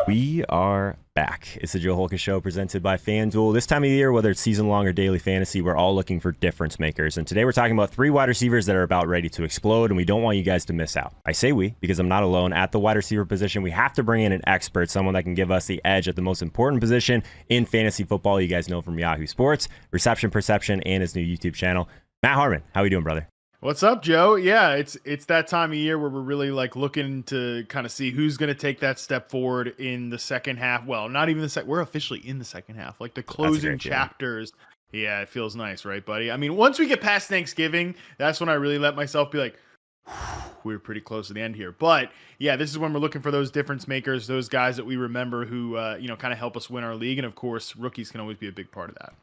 We are back. It's the Joe Holka Show presented by FanDuel. This time of year, whether it's season long or daily fantasy, we're all looking for difference makers. And today we're talking about 3 wide receivers that are about ready to explode, and we don't want you guys to miss out. I say we, because I'm not alone. At the wide receiver position, we have to bring in an expert, someone that can give us the edge at the most important position in fantasy football. You guys know from Yahoo Sports, Reception Perception, and his new YouTube channel. Matt Hartman, how are you doing, brother? What's up, Joe? Yeah, it's that time of year where we're really looking to kind of see who's going to take that step forward in the second half. Well, not even the second. We're officially in the second half, like the closing chapters. Yeah, it feels nice, right, buddy? I mean, once we get past Thanksgiving, that's when I really let myself be like, we're pretty close to the end here. But yeah, this is when we're looking for those difference makers, those guys that we remember who, kind of help us win our league. And of course, rookies can always be a big part of that.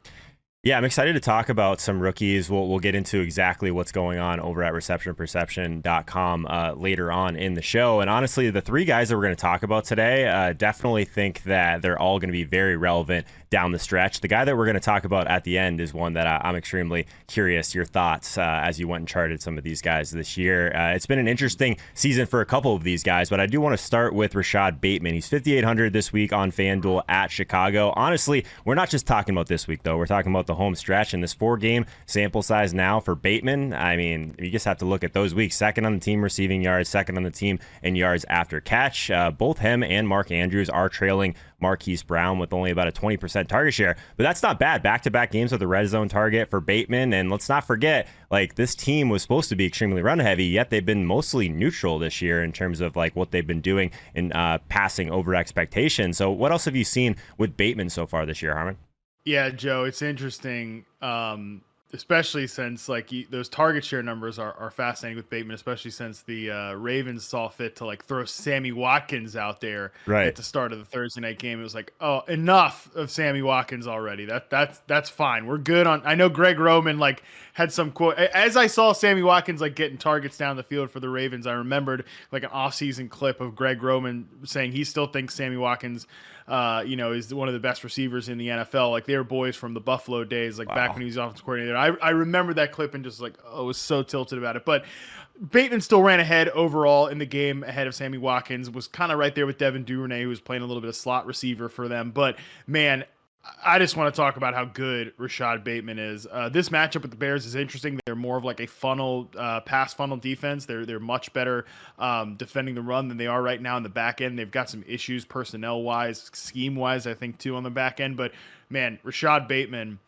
Yeah, I'm excited to talk about some rookies. We'll get into exactly what's going on over at receptionperception.com later on in the show. And honestly, the 3 guys that we're going to talk about today, definitely think that they're all going to be very relevant down the stretch. The guy that we're going to talk about at the end is one that I'm extremely curious your thoughts as you went and charted some of these guys this year. It's been an interesting season for a couple of these guys, but I do want to start with Rashad Bateman. He's 5,800 this week on FanDuel at Chicago. Honestly, we're not just talking about this week, though. We're talking about the home stretch and this 4-game sample size now for Bateman. I mean, you just have to look at those weeks. Second on the team receiving yards, second on the team in yards after catch. Both him and Mark Andrews are trailing Marquise Brown with only about a 20% target share, but that's not bad. Back-to-back games with the red zone target for Bateman, and let's not forget, this team was supposed to be extremely run heavy, yet they've been mostly neutral this year in terms of what they've been doing in passing over expectations. So what else have you seen with Bateman so far this year, Hartman? Yeah, Joe, it's interesting, especially since those target share numbers are fascinating with Bateman, especially since the Ravens saw fit to throw Sammy Watkins out there at the start of the Thursday night game. It was oh, enough of Sammy Watkins already. That's fine. We're good on. I know Greg Roman had some quote as I saw Sammy Watkins getting targets down the field for the Ravens. I remembered an offseason clip of Greg Roman saying he still thinks Sammy Watkins is one of the best receivers in the NFL. They were boys from the Buffalo days, back when he was offensive coordinator. I remember that clip and just I was so tilted about it. But Bateman still ran ahead overall in the game ahead of Sammy Watkins, was kind of right there with Devin Duvernay, who was playing a little bit of slot receiver for them. But man, I just want to talk about how good Rashad Bateman is. This matchup with the Bears is interesting. They're more of a funnel, pass funnel defense. They're much better defending the run than they are right now in the back end. They've got some issues personnel-wise, scheme-wise, I think, too, on the back end. But, man, Rashad Bateman,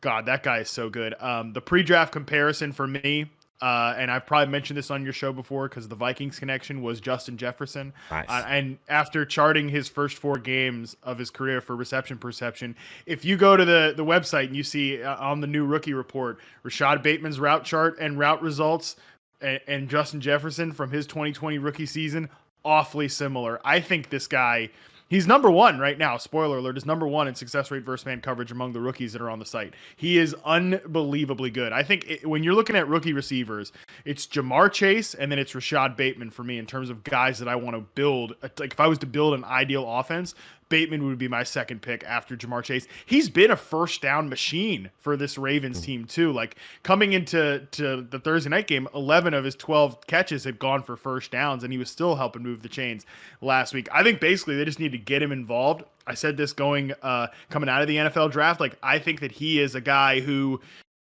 God, that guy is so good. The pre-draft comparison for me, and I've probably mentioned this on your show before because the Vikings connection, was Justin Jefferson. Nice. And after charting his first 4 games of his career for Reception Perception, if you go to the website and you see on the new rookie report, Rashad Bateman's route chart and route results and Justin Jefferson from his 2020 rookie season, awfully similar. I think this guy... He's number 1 right now. Spoiler alert, is number 1 in success rate versus man coverage among the rookies that are on the site. He is unbelievably good. I think when you're looking at rookie receivers, it's Jamar Chase and then it's Rashad Bateman for me in terms of guys that I want to build. If I was to build an ideal offense, Bateman would be my second pick after Jamar Chase. He's been a first down machine for this Ravens team too. Coming into the Thursday night game, 11 of his 12 catches had gone for first downs, and he was still helping move the chains last week. I think basically they just need to get him involved. I said this coming out of the NFL draft. I think that he is a guy who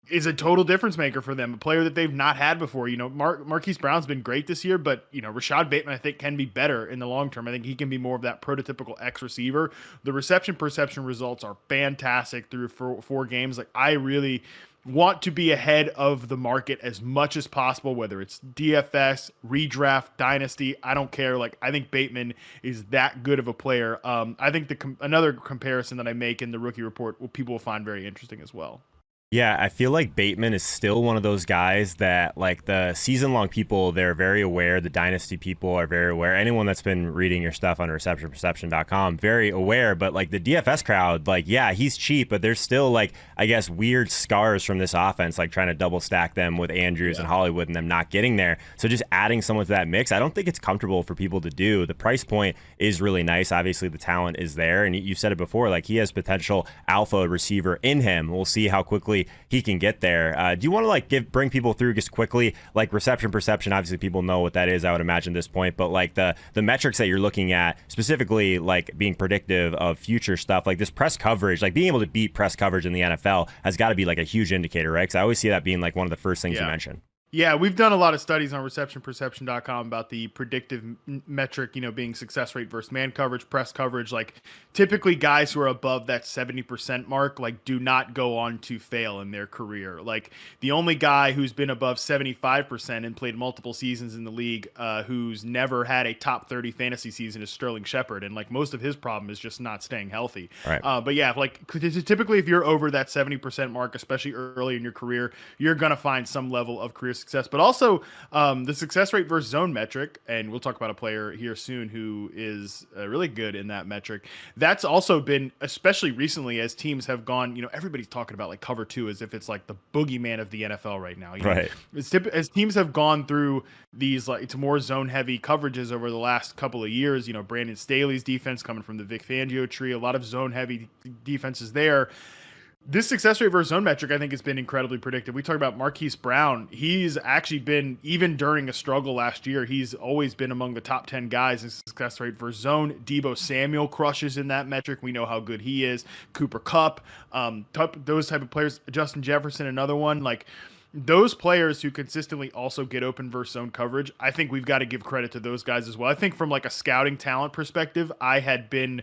is a total difference maker for them, a player that they've not had before. Marquise Brown's been great this year, but Rashad Bateman, I think, can be better in the long term. I think he can be more of that prototypical X receiver. The reception perception results are fantastic through 4 games. I really want to be ahead of the market as much as possible, whether it's DFS, redraft, dynasty, I don't care. I think Bateman is that good of a player. I think another comparison that I make in the rookie report, people will find very interesting as well. Yeah, I feel like Bateman is still one of those guys that, the season-long people, they're very aware. The dynasty people are very aware. Anyone that's been reading your stuff on receptionperception.com, very aware. But, the DFS crowd, yeah, he's cheap, but there's still, I guess, weird scars from this offense, trying to double stack them with Andrews and Hollywood and them not getting there. So just adding someone to that mix, I don't think it's comfortable for people to do. The price point is really nice. Obviously, the talent is there. And you said it before, he has potential alpha receiver in him. We'll see how quickly quickly he can get there. Do you want to like bring people through just quickly, like reception perception? Obviously, people know what that is, I would imagine, at this point. But like the metrics that you're looking at, specifically like being predictive of future stuff, like this press coverage, like being able to beat press coverage in the NFL has got to be like a huge indicator, right? Because I always see that being like one of the first things you mention. Yeah, we've done a lot of studies on receptionperception.com about the predictive metric, being success rate versus man coverage, press coverage. Like typically guys who are above that 70% mark, like do not go on to fail in their career. Like the only guy who's been above 75% and played multiple seasons in the league, who's never had a top 30 fantasy season is Sterling Shepard. And like most of his problem is just not staying healthy. Right. But yeah, like typically if you're over that 70% mark, especially early in your career, you're going to find some level of career success. But also the success rate versus zone metric, and we'll talk about a player here soon who is really good in that metric. That's also been, especially recently, as teams have gone, everybody's talking about like cover two as if it's like the boogeyman of the NFL right now. Right. As teams have gone through these like to more zone heavy coverages over the last couple of years, Brandon Staley's defense coming from the Vic Fangio tree, a lot of zone heavy defenses there. This success rate versus zone metric, I think, has been incredibly predictive. We talk about Marquise Brown. He's actually been, even during a struggle last year, he's always been among the top 10 guys in success rate versus zone. Deebo Samuel crushes in that metric. We know how good he is. Cooper Kupp, those type of players. Justin Jefferson, another one. Like those players who consistently also get open versus zone coverage, I think we've got to give credit to those guys as well. I think from like a scouting talent perspective, I had been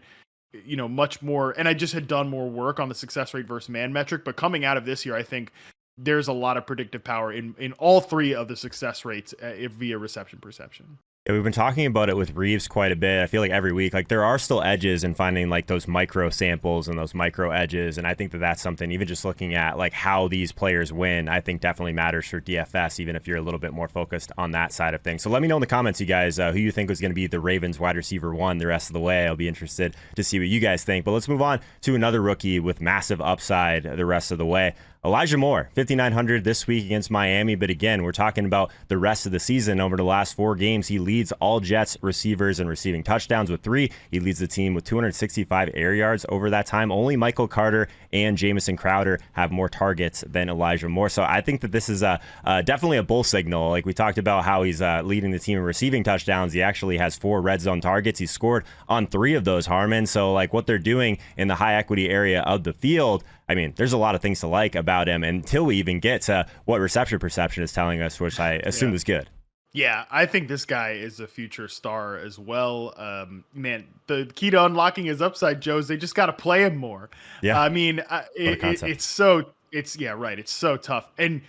much more, and I just had done more work on the success rate versus man metric, but coming out of this year, I think there's a lot of predictive power in all three of the success rates via reception perception. Yeah, we've been talking about it with Reeves quite a bit. I feel like every week, like there are still edges in finding like those micro samples and those micro edges. And I think that that's something, even just looking at like how these players win, I think definitely matters for DFS, even if you're a little bit more focused on that side of things. So let me know in the comments, you guys, who you think was going to be the Ravens wide receiver one the rest of the way. I'll be interested to see what you guys think. But let's move on to another rookie with massive upside the rest of the way. Elijah Moore, 5,900 this week against Miami. But again, we're talking about the rest of the season. Over the last 4 games, he leads all Jets receivers in receiving touchdowns with 3. He leads the team with 265 air yards over that time. Only Michael Carter and Jamison Crowder have more targets than Elijah Moore. So I think that this is definitely a bull signal. Like we talked about how he's leading the team in receiving touchdowns. He actually has 4 red zone targets. He scored on 3 of those, Hartman. So like what they're doing in the high equity area of the field, I mean, there's a lot of things to like about him until we even get to what reception perception is telling us, which I assume is good. Yeah, I think this guy is a future star as well. Man, the key to unlocking his upside, Joe, is they just got to play him more. Yeah, I mean, it's so tough. And,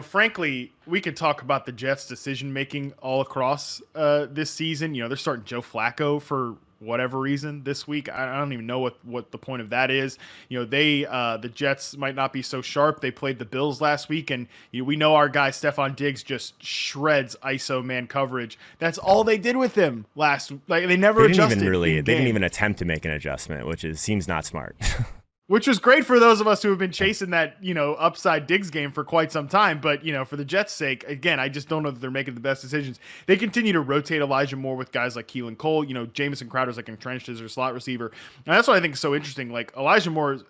frankly, we could talk about the Jets' decision-making all across this season. They're starting Joe Flacco for whatever reason this week. I don't even know what the point of that is. The Jets might not be so sharp. They played the Bills last week, and we know our guy Stephon Diggs just shreds ISO man coverage. That's all they did with him last. Like they never adjusted. They didn't even attempt to make an adjustment, which seems not smart. Which was great for those of us who have been chasing that, upside Diggs game for quite some time. But, for the Jets' sake, again, I just don't know that they're making the best decisions. They continue to rotate Elijah Moore with guys like Keelan Cole. Jamison Crowder's like entrenched as their slot receiver. And that's what I think is so interesting. Like Elijah Moore's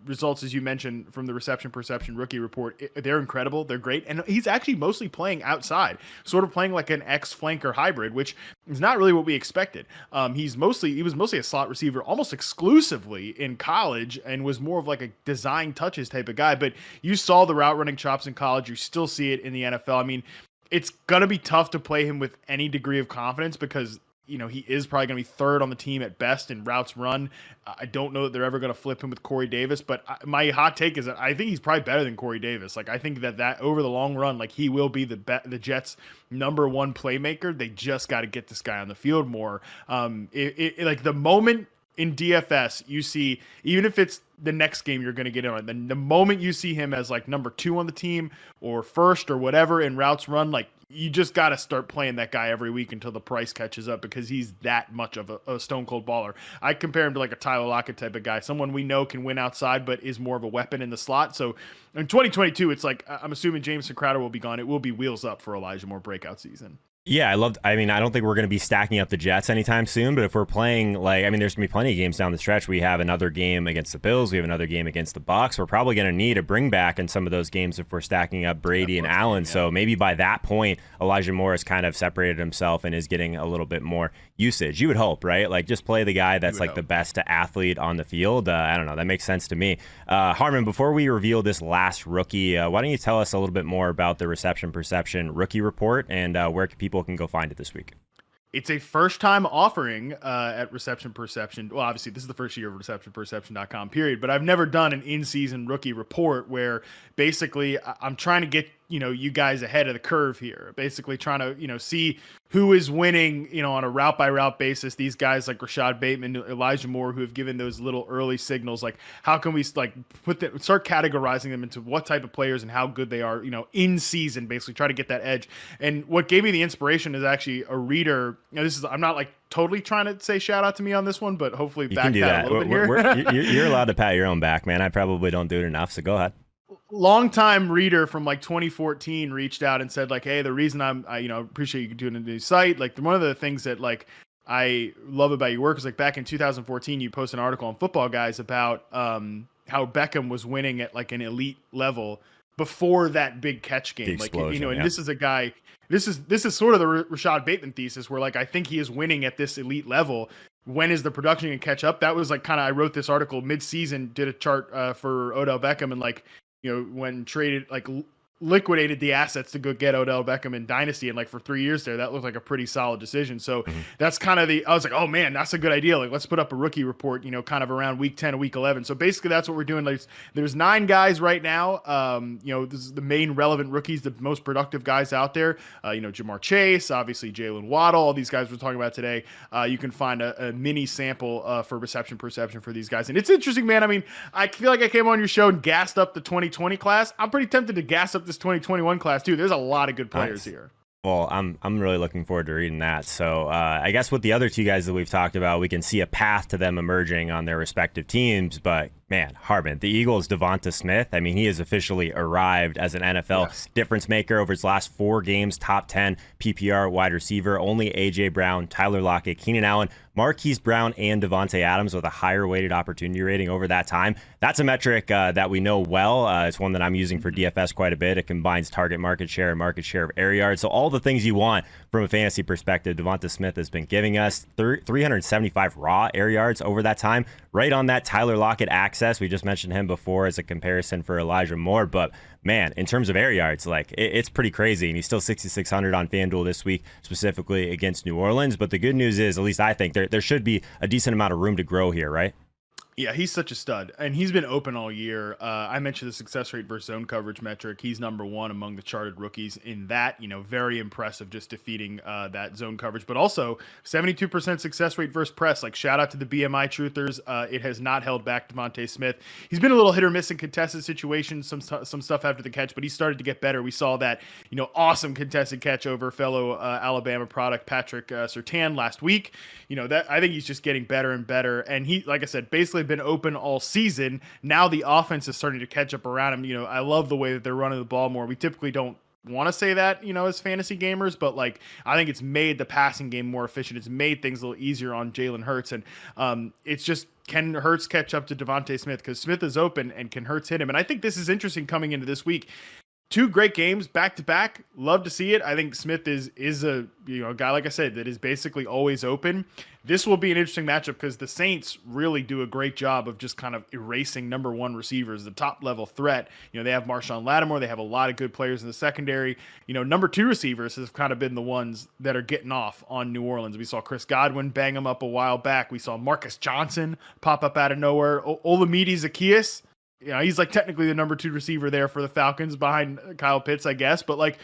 results, as you mentioned, from the reception perception rookie report, they're incredible. They're great. And he's actually mostly playing outside, sort of playing like an X-flanker hybrid, which is not really what we expected. He was mostly a slot receiver almost exclusively in college, and was more of like a design touches type of guy. But you saw the route running chops in college. You still see it in the NFL. I mean, it's going to be tough to play him with any degree of confidence because, he is probably going to be 3rd on the team at best in routes run. I don't know that they're ever going to flip him with Corey Davis, but my hot take is that I think he's probably better than Corey Davis. Like, I think that over the long run, like he will be the Jets' #1 playmaker. They just got to get this guy on the field more. Like the moment in DFS, you see, even if it's the next game you're going to get in on, then the moment you see him as like #2 on the team or 1st or whatever in routes run, like you just got to start playing that guy every week until the price catches up because he's that much of a stone cold baller. I compare him to like a Tyler Lockett type of guy, someone we know can win outside, but is more of a weapon in the slot. So in 2022, it's like, I'm assuming Jamison Crowder will be gone. It will be wheels up for Elijah Moore breakout season. Yeah, I mean, I don't think we're going to be stacking up the Jets anytime soon, but if we're playing, like, I mean, there's going to be plenty of games down the stretch. We have another game against the Bills. We have another game against the Bucks. We're probably going to need a bring back in some of those games if we're stacking up Brady and Allen. So maybe by that point, Elijah Moore has kind of separated himself and is getting a little bit more usage. You would hope, right? Like, just play the guy that's like the best athlete on the field. I don't know. That makes sense to me. Hartman, before we reveal this last rookie, why don't you tell us a little bit more about the reception perception rookie report and where people can go find it this week? It's a first-time offering at Reception Perception. Well, obviously, this is the first year of ReceptionPerception.com, period. But I've never done an in-season rookie report where basically I'm trying to get you guys ahead of the curve here. Basically, trying to see who is winning on a route-by-route basis. These guys like Rashad Bateman, Elijah Moore, who have given those little early signals. Like, how can we start categorizing them into what type of players and how good they are in season? Basically, try to get that edge. And what gave me the inspiration is actually a reader. I'm not like totally trying to say shout out to me on this one, but hopefully you can do that. A little bit here. You're allowed to pat your own back, man. I probably don't do it enough, so go ahead. Longtime reader from like 2014 reached out and said like, hey, the reason I appreciate you doing a new site. Like, one of the things that like I love about your work is like back in 2014, you posted an article on Football Guys about how Beckham was winning at like an elite level before that big catch game. Like, and this is a guy. This is sort of the Rashad Bateman thesis where like I think he is winning at this elite level. When is the production going to catch up? That was like kind of, I wrote this article mid-season, did a chart for Odell Beckham, and like when traded, like liquidated the assets to go get Odell Beckham in Dynasty, and like for 3 years there, that looked like a pretty solid decision. So that's kind of I was like, oh man, that's a good idea. Like, let's put up a rookie report, kind of around week 10 or week 11. So basically that's what we're doing. Like, there's 9 guys right now. This is the main relevant rookies, the most productive guys out there. Jamar Chase, obviously Jalen Waddle, all these guys we're talking about today. You can find a mini sample for reception perception for these guys. And it's interesting, man. I mean, I feel like I came on your show and gassed up the 2020 class. I'm pretty tempted to gas up this 2021 class too. There's a lot of good players here. Well, I'm really looking forward to reading that. So I guess with the other 2 guys that we've talked about, we can see a path to them emerging on their respective teams. But man, Hartman, the Eagles' Devonta Smith, I mean, he has officially arrived as an NFL difference maker over his last 4 games, top 10 PPR wide receiver. Only A.J. Brown, Tyler Lockett, Keenan Allen, Marquise Brown, and Devontae Adams with a higher weighted opportunity rating over that time. That's a metric that we know well. It's one that I'm using for DFS quite a bit. It combines target market share and market share of air yards. So all the things you want from a fantasy perspective, Devonta Smith has been giving us 375 raw air yards over that time, right on that Tyler Lockett access. We just mentioned him before as a comparison for Elijah Moore, but man, in terms of air yards, like it's pretty crazy. And he's still 6,600 on FanDuel this week, specifically against New Orleans. But the good news is, at least I think, there should be a decent amount of room to grow here, right? Yeah, he's such a stud, and he's been open all year. I mentioned the success rate versus zone coverage metric. He's number 1 among the charted rookies in that. Very impressive, just defeating that zone coverage, but also 72% success rate versus press. Like, shout out to the BMI truthers. It has not held back Devonta Smith. He's been a little hit or miss in contested situations, some stuff after the catch, but he started to get better. We saw that, awesome contested catch over fellow Alabama product Patrick Surtain last week. That I think he's just getting better and better, and he, like I said, basically been open all season. Now the offense is starting to catch up around him. I love the way that they're running the ball more. We typically don't want to say that, as fantasy gamers, but like, I think it's made the passing game more efficient. It's made things a little easier on Jalen Hurts. And it's just, can Hurts catch up to Devonta Smith? Because Smith is open, and can Hurts hit him? And I think this is interesting coming into this week. 2 great games back to back. Love to see it. I think Smith is a guy, like I said, that is basically always open. This will be an interesting matchup because the Saints really do a great job of just kind of erasing number 1 receivers, the top level threat. They have Marshawn Lattimore. They have a lot of good players in the secondary. Number 2 receivers have kind of been the ones that are getting off on New Orleans. We saw Chris Godwin bang them up a while back. We saw Marcus Johnson pop up out of nowhere. Olamide Zaccheaus. He's like technically the number 2 receiver there for the Falcons behind Kyle Pitts, I guess. But like,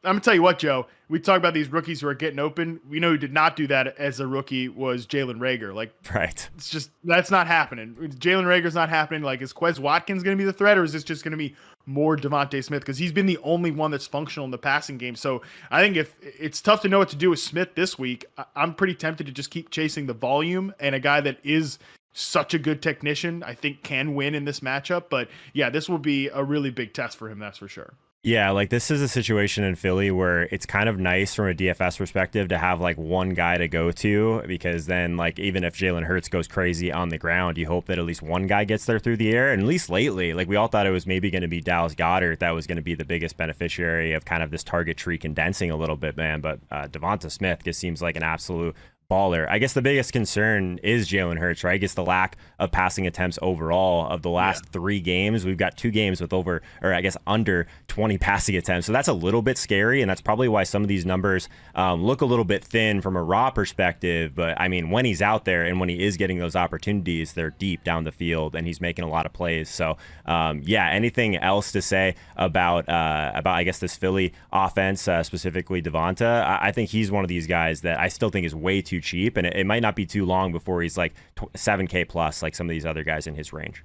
I'm gonna tell you what, Joe, we talk about these rookies who are getting open. We know who did not do that as a rookie was Jalen Reagor. Like, right. It's just, that's not happening. Jalen Rager's not happening. Like, is Quez Watkins going to be the threat, or is this just going to be more Devonta Smith? Because he's been the only one that's functional in the passing game. So I think if it's tough to know what to do with Smith this week, I'm pretty tempted to just keep chasing the volume, and a guy that is such a good technician, I think, can win in this matchup. But yeah, this will be a really big test for him, that's for sure. Yeah, like this is a situation in Philly where it's kind of nice from a DFS perspective to have like one guy to go to, because then like even if Jalen Hurts goes crazy on the ground, you hope that at least one guy gets there through the air. And at least lately, like we all thought it was maybe going to be Dallas Goedert that was going to be the biggest beneficiary of kind of this target tree condensing a little bit, man. But Devonta Smith just seems like an absolute baller. I guess the biggest concern is Jalen Hurts, right? I guess the lack of passing attempts overall. Of the last 3 games, we've got 2 games with over, or I guess under 20 passing attempts. So that's a little bit scary, and that's probably why some of these numbers look a little bit thin from a raw perspective. But I mean, when he's out there and when he is getting those opportunities, they're deep down the field, and he's making a lot of plays. So yeah, anything else to say about I guess this Philly offense, specifically Devonta? I think he's one of these guys that I still think is way too cheap, and it might not be too long before he's like 7K plus, like some of these other guys in his range.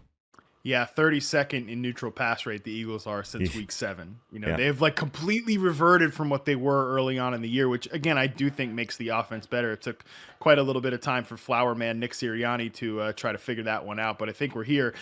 Yeah, 32nd in neutral pass rate the Eagles are since week 7. You know, Yeah. they've like completely reverted from what they were early on in the year, which again, I do think makes the offense better. It took quite a little bit of time for Flower Man Nick Sirianni to try to figure that one out, but I think we're here.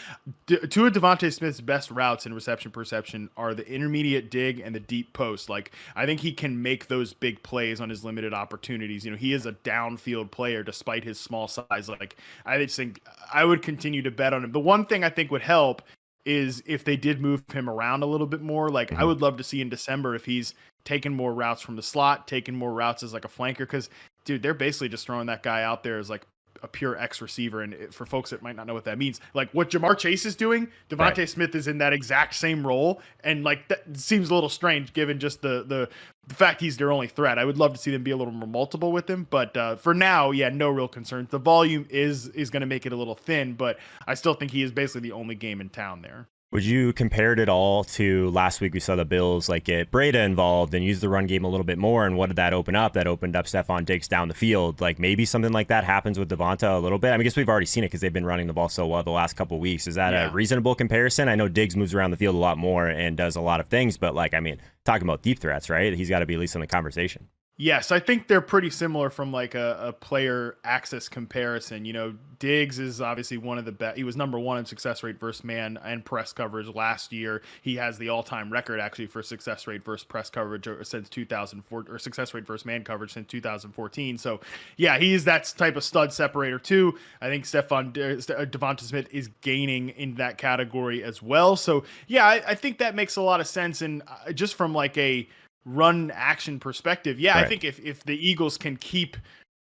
Two of Devonta Smith's best routes in reception perception are the intermediate dig and the deep post. Like, I think he can make those big plays on his limited opportunities. You know, he is a downfield player despite his small size. Like, I just think I would continue to bet on him. The one thing I think would help is if they did move him around a little bit more. Like, I would love to see in December if he's taking more routes from the slot, taking more routes as like a flanker, because dude, they're basically just throwing that guy out there as like a pure X receiver. And for folks that might not know what that means, like what Jamar Chase is doing, Devonta Smith is in that exact same role. And like that seems a little strange given just the fact he's their only threat. I would love to see them be a little more multiple with him, but for now, yeah, no real concerns. The volume is going to make it a little thin, but I still think he is basically the only game in town there. Would you compare it at all to last week? We saw the Bills like get Breda involved and use the run game a little bit more. And what did that open up? That opened up Stephon Diggs down the field. Like maybe something like that happens with Devonta a little bit. I mean, I guess we've already seen it because they've been running the ball so well the last couple of weeks. Is that a reasonable comparison? I know Diggs moves around the field a lot more and does a lot of things, but like, I mean, talking about deep threats, right? He's got to be at least in the conversation. Yes, I think they're pretty similar from like a player access comparison. You know, Diggs is obviously one of the best. He was number 1 in success rate versus man and press coverage last year. He has the all-time record actually for success rate versus press coverage since 2004, or success rate versus man coverage since 2014. So yeah, he is that type of stud separator too. I think Devonta Smith is gaining in that category as well. So yeah, I think that makes a lot of sense. And just from like a run action perspective, I think if the Eagles can keep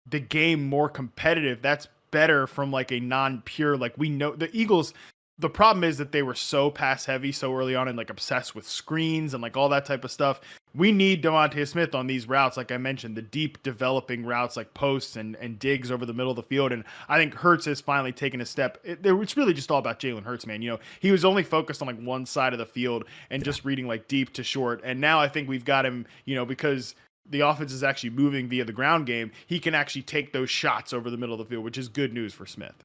the game more competitive, that's better from like a non-pure, like we know the Eagles, the problem is that they were so pass heavy so early on and like obsessed with screens and like all that type of stuff. We need Devonta Smith on these routes, like I mentioned, the deep developing routes like posts and digs over the middle of the field. And I think Hurts has finally taken a step. It's really just all about Jalen Hurts, man. You know, he was only focused on like one side of the field and just reading like deep to short. And now I think we've got him, you know, because the offense is actually moving via the ground game, he can actually take those shots over the middle of the field, which is good news for Smith.